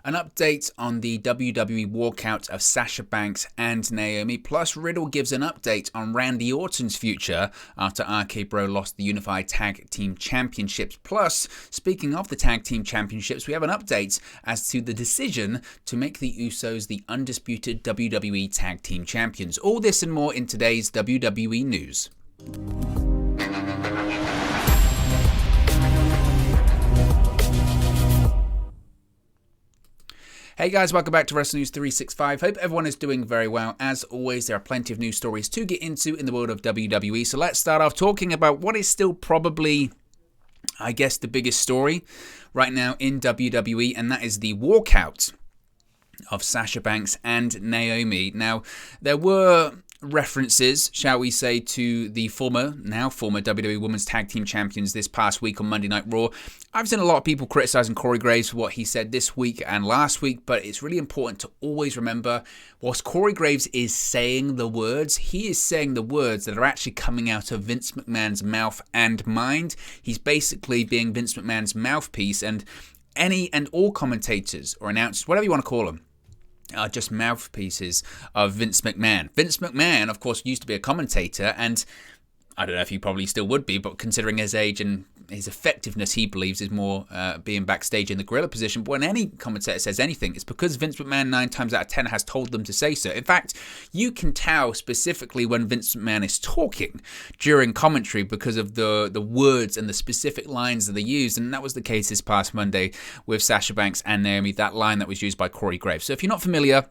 An update on the WWE walkout of Sasha Banks and Naomi, plus Riddle gives an update on Randy Orton's future after RK Bro lost the Unified Tag Team Championships. Plus, speaking of the Tag Team Championships, we have an update as to the decision to make the Usos the undisputed WWE Tag Team Champions. All this and more in today's WWE News. Hey guys, welcome back to Wrestling News 365. Hope everyone is doing very well. As always, there are plenty of news stories to get into in the world of WWE. So let's start off talking about what is still probably, I guess, the biggest story right now in WWE, and that is the walkout of Sasha Banks and Naomi. Now, there were references, shall we say, to the now former WWE Women's Tag Team Champions this past week on Monday Night Raw. I've seen a lot of people criticizing Corey Graves for what he said this week and last week, but it's really important to always remember, whilst Corey Graves is saying the words, he is saying the words that are actually coming out of Vince McMahon's mouth and mind. He's basically being Vince McMahon's mouthpiece, and any and all commentators or announcers, whatever you want to call them, are just mouthpieces of Vince McMahon. Vince McMahon, of course, used to be a commentator, and I don't know if he probably still would be, but considering his age and his effectiveness, he believes is more being backstage in the gorilla position. But when any commentator says anything, it's because Vince McMahon 9 times out of 10 has told them to say so. In fact, you can tell specifically when Vince McMahon is talking during commentary because of the words and the specific lines that they use, and that was the case this past Monday with Sasha Banks and Naomi, that line that was used by Corey Graves. So if you're not familiar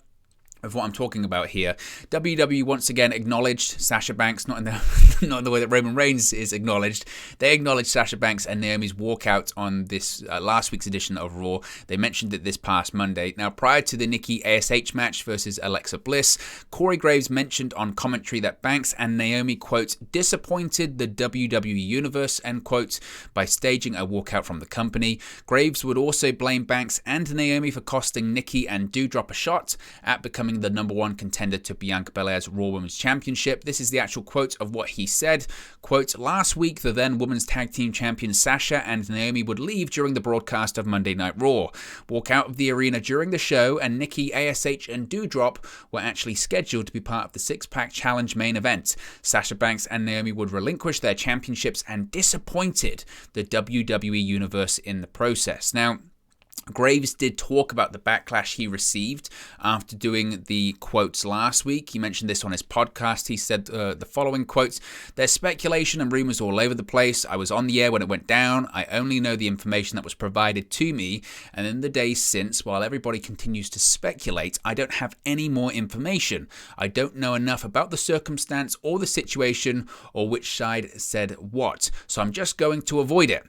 of what I'm talking about here, WWE once again acknowledged Sasha Banks, not in the way that Roman Reigns is acknowledged. They acknowledged Sasha Banks and Naomi's walkout on this last week's edition of Raw. They mentioned it this past Monday. Now, prior to the Nikki ASH match versus Alexa Bliss, Corey Graves mentioned on commentary that Banks and Naomi, quote, disappointed the WWE Universe, end quote, by staging a walkout from the company. Graves would also blame Banks and Naomi for costing Nikki and Doudrop a shot at becoming the number one contender to Bianca Belair's Raw Women's Championship. This is the actual quote of what he said. Quote, last week, the then Women's Tag Team Champions Sasha and Naomi would leave during the broadcast of Monday Night Raw, walk out of the arena during the show, and Nikki, ASH, and Doudrop were actually scheduled to be part of the six-pack challenge main event. Sasha Banks and Naomi would relinquish their championships and disappointed the WWE Universe in the process. Now, Graves did talk about the backlash he received after doing the quotes last week. He mentioned this on his podcast. He said the following quotes: there's speculation and rumors all over the place. I was on the air when it went down. I only know the information that was provided to me. And in the days since, while everybody continues to speculate, I don't have any more information. I don't know enough about the circumstance or the situation or which side said what. So I'm just going to avoid it.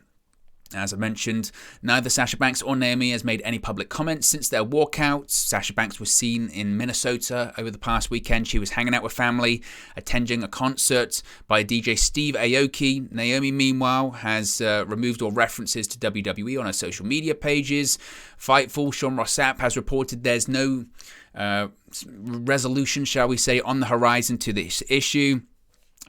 As I mentioned, neither Sasha Banks or Naomi has made any public comments since their walkout. Sasha Banks was seen in Minnesota over the past weekend. She was hanging out with family, attending a concert by DJ Steve Aoki. Naomi, meanwhile, has removed all references to WWE on her social media pages. Fightful, Sean Rossap has reported there's no resolution, shall we say, on the horizon to this issue.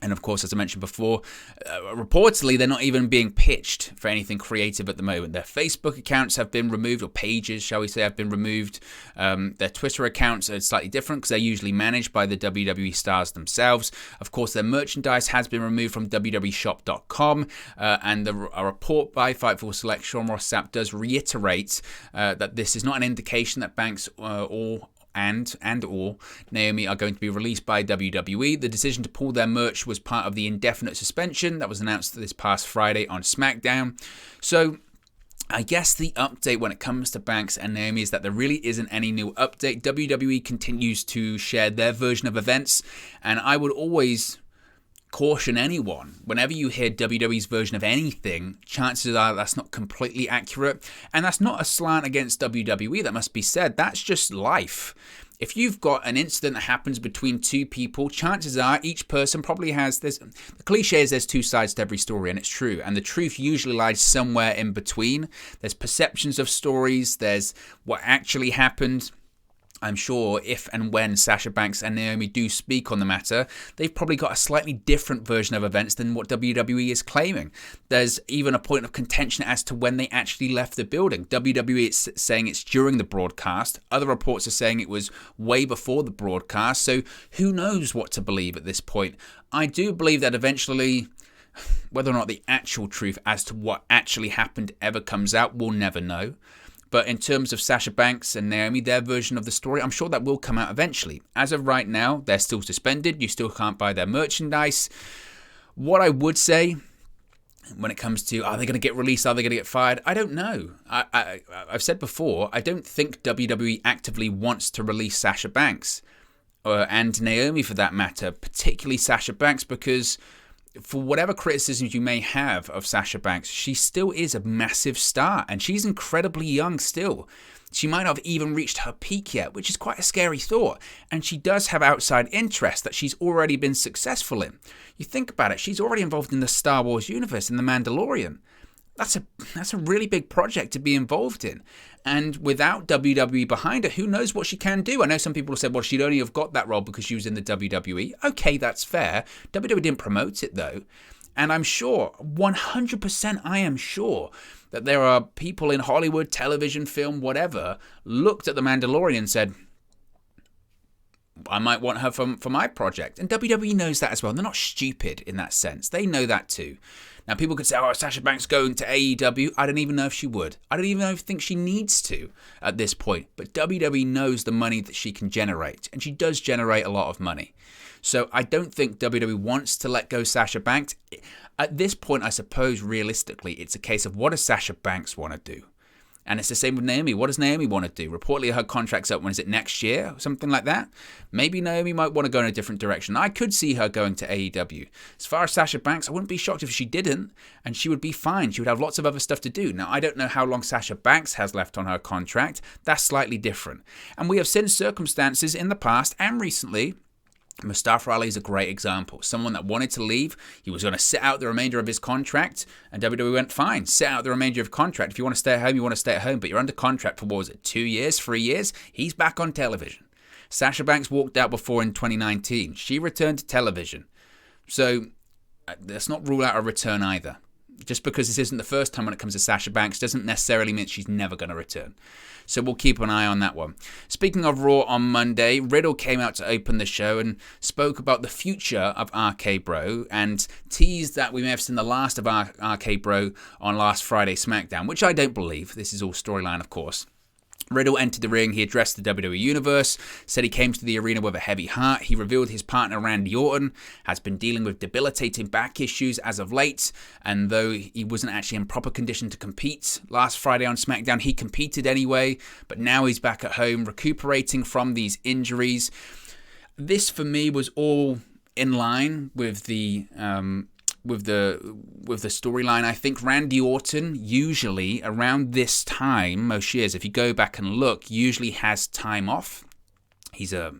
And of course, as I mentioned before, reportedly, they're not even being pitched for anything creative at the moment. Their Facebook accounts have been removed, or pages, shall we say, have been removed. Their Twitter accounts are slightly different because they're usually managed by the WWE stars themselves. Of course, their merchandise has been removed from WWEshop.com. And a report by Fightful Select, Sean Ross Sapp, does reiterate that this is not an indication that Banks or Naomi are going to be released by WWE. The decision to pull their merch was part of the indefinite suspension that was announced this past Friday on SmackDown. So I guess the update when it comes to Banks and Naomi is that there really isn't any new update. WWE continues to share their version of events, and I would always caution anyone, whenever you hear WWE's version of anything, chances are that's not completely accurate. And that's not a slant against WWE, that must be said. That's just life. If you've got an incident that happens between two people, chances are each person probably has this. The cliche is there's two sides to every story, and it's true. And the truth usually lies somewhere in between. There's perceptions of stories, there's what actually happened. I'm sure if and when Sasha Banks and Naomi do speak on the matter, they've probably got a slightly different version of events than what WWE is claiming. There's even a point of contention as to when they actually left the building. WWE is saying it's during the broadcast. Other reports are saying it was way before the broadcast. So who knows what to believe at this point? I do believe that eventually, whether or not the actual truth as to what actually happened ever comes out, we'll never know. But in terms of Sasha Banks and Naomi, their version of the story, I'm sure that will come out eventually. As of right now, they're still suspended. You still can't buy their merchandise. What I would say when it comes to, are they going to get released? Are they going to get fired? I don't know. I've said before, I don't think WWE actively wants to release Sasha Banks. And Naomi for that matter, particularly Sasha Banks, because for whatever criticisms you may have of Sasha Banks, she still is a massive star, and she's incredibly young still. She might not have even reached her peak yet, which is quite a scary thought. And she does have outside interests that she's already been successful in. You think about it, she's already involved in the Star Wars universe, in The Mandalorian. That's a really big project to be involved in. And without WWE behind her, who knows what she can do? I know some people have said, well, she'd only have got that role because she was in the WWE. Okay, that's fair. WWE didn't promote it, though. And I'm sure, 100% I am sure, that there are people in Hollywood, television, film, whatever, looked at The Mandalorian and said, I might want her for my project. And WWE knows that as well. They're not stupid in that sense. They know that too. Now, people could say, oh, Sasha Banks going to AEW. I don't even know if she would. I don't even think she needs to at this point. But WWE knows the money that she can generate. And she does generate a lot of money. So I don't think WWE wants to let go Sasha Banks. At this point, I suppose, realistically, it's a case of what does Sasha Banks want to do? And it's the same with Naomi. What does Naomi want to do? Reportedly, her contract's up, when is it, next year? Something like that? Maybe Naomi might want to go in a different direction. I could see her going to AEW. As far as Sasha Banks, I wouldn't be shocked if she didn't, and she would be fine. She would have lots of other stuff to do. Now, I don't know how long Sasha Banks has left on her contract. That's slightly different. And we have seen circumstances in the past and recently. Mustafa Ali is a great example. Someone that wanted to leave. He was going to sit out the remainder of his contract, and WWE went, fine, sit out the remainder of your contract. If you want to stay at home, you want to stay at home, but you're under contract for, what was it, 2 years, 3 years? He's back on television. Sasha Banks walked out before in 2019. She returned to television. So let's not rule out a return either. Just because this isn't the first time when it comes to Sasha Banks doesn't necessarily mean she's never going to return. So we'll keep an eye on that one. Speaking of Raw on Monday, Riddle came out to open the show and spoke about the future of RK Bro and teased that we may have seen the last of RK Bro on last Friday's SmackDown, which I don't believe. This is all storyline, of course. Riddle entered the ring. He addressed the WWE Universe, said he came to the arena with a heavy heart. He revealed his partner Randy Orton has been dealing with debilitating back issues as of late, and though he wasn't actually in proper condition to compete last Friday on SmackDown, he competed anyway, but now he's back at home recuperating from these injuries. This, for me, was all in line with the storyline. I think Randy Orton usually around this time, most years, if you go back and look, usually has time off. He's a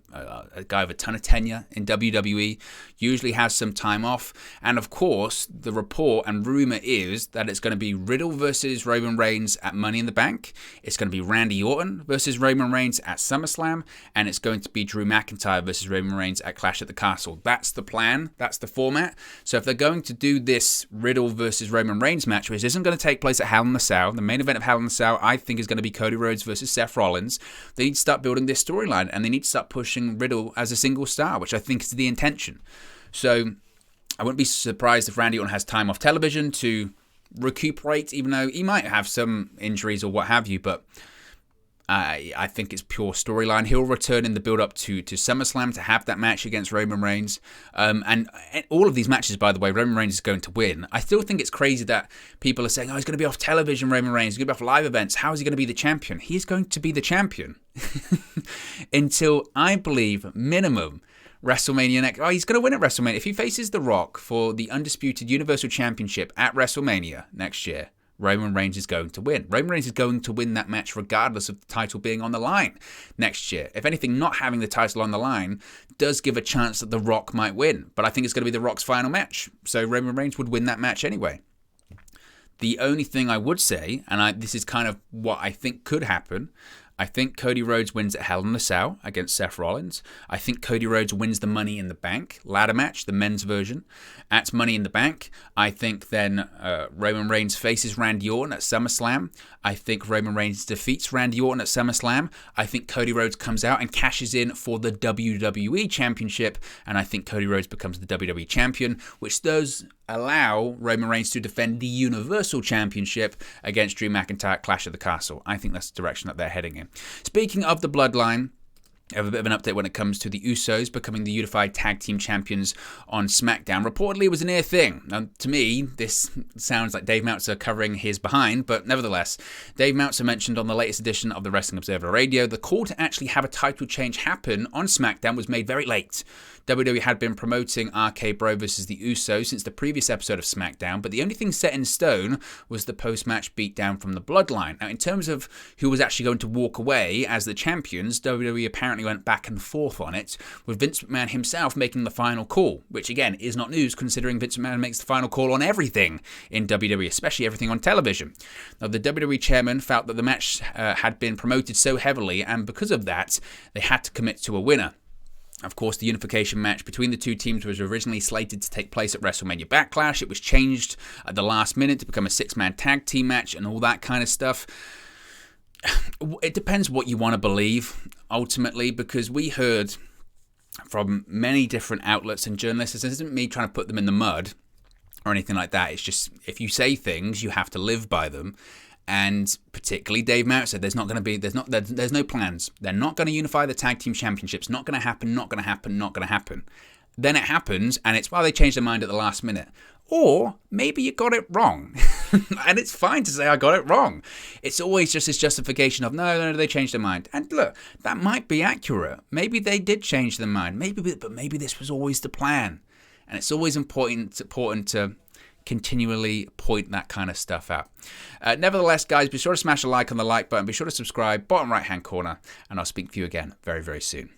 guy with a ton of tenure in WWE, usually has some time off. And of course, the report and rumor is that it's going to be Riddle versus Roman Reigns at Money in the Bank. It's going to be Randy Orton versus Roman Reigns at SummerSlam. And it's going to be Drew McIntyre versus Roman Reigns at Clash at the Castle. That's the plan. That's the format. So if they're going to do this Riddle versus Roman Reigns match, which isn't going to take place at Hell in the Cell, the main event of Hell in the Cell, I think, is going to be Cody Rhodes versus Seth Rollins. They need to start building this storyline, and they need to start pushing Riddle as a single star, which I think is the intention. So I wouldn't be surprised if Randy Orton has time off television to recuperate, even though he might have some injuries or what have you, but I think it's pure storyline. He'll return in the build-up to SummerSlam to have that match against Roman Reigns. And all of these matches, by the way, Roman Reigns is going to win. I still think it's crazy that people are saying, oh, he's going to be off television, Roman Reigns. He's going to be off live events. How is he going to be the champion? He's going to be the champion until, I believe, minimum, WrestleMania next. Oh, he's going to win at WrestleMania. If he faces The Rock for the undisputed Universal Championship at WrestleMania next year, Roman Reigns is going to win. Roman Reigns is going to win that match regardless of the title being on the line next year. If anything, not having the title on the line does give a chance that The Rock might win. But I think it's going to be The Rock's final match. So Roman Reigns would win that match anyway. The only thing I would say, and this is kind of what I think could happen, I think Cody Rhodes wins at Hell in a Cell against Seth Rollins. I think Cody Rhodes wins the Money in the Bank ladder match, the men's version, at Money in the Bank. I think then Roman Reigns faces Randy Orton at SummerSlam. I think Roman Reigns defeats Randy Orton at SummerSlam. I think Cody Rhodes comes out and cashes in for the WWE Championship, and I think Cody Rhodes becomes the WWE Champion, which does allow Roman Reigns to defend the Universal Championship against Drew McIntyre at Clash of the Castle. I think that's the direction that they're heading in. Speaking of the Bloodline, I have a bit of an update when it comes to the Usos becoming the unified tag team champions on SmackDown. Reportedly, it was a near thing. Now, to me, this sounds like Dave Meltzer covering his behind, but nevertheless, Dave Meltzer mentioned on the latest edition of the Wrestling Observer Radio, the call to actually have a title change happen on SmackDown was made very late. WWE had been promoting RK Bro versus the Usos since the previous episode of SmackDown, but the only thing set in stone was the post-match beatdown from the Bloodline. Now, in terms of who was actually going to walk away as the champions, WWE apparently went back and forth on it, with Vince McMahon himself making the final call, which again is not news considering Vince McMahon makes the final call on everything in WWE, especially everything on television. Now, the WWE chairman felt that the match had been promoted so heavily, and because of that, they had to commit to a winner. Of course, the unification match between the two teams was originally slated to take place at WrestleMania Backlash. It was changed at the last minute to become a six-man tag team match and all that kind of stuff. It depends what you want to believe, ultimately, because we heard from many different outlets and journalists. This isn't me trying to put them in the mud or anything like that. It's just, if you say things, you have to live by them. And particularly Dave Meltzer said there's no plans. They're not going to unify the tag team championships. Not going to happen, not going to happen, not going to happen. Then it happens, and it's, well, they changed their mind at the last minute. Or maybe you got it wrong. And it's fine to say I got it wrong. It's always just this justification of, no, they changed their mind. And look, that might be accurate. Maybe they did change their mind. But maybe this was always the plan. And it's always important to continually point that kind of stuff out. Nevertheless, guys, be sure to smash a like on the like button. Be sure to subscribe, bottom right-hand corner. And I'll speak to you again very, very soon.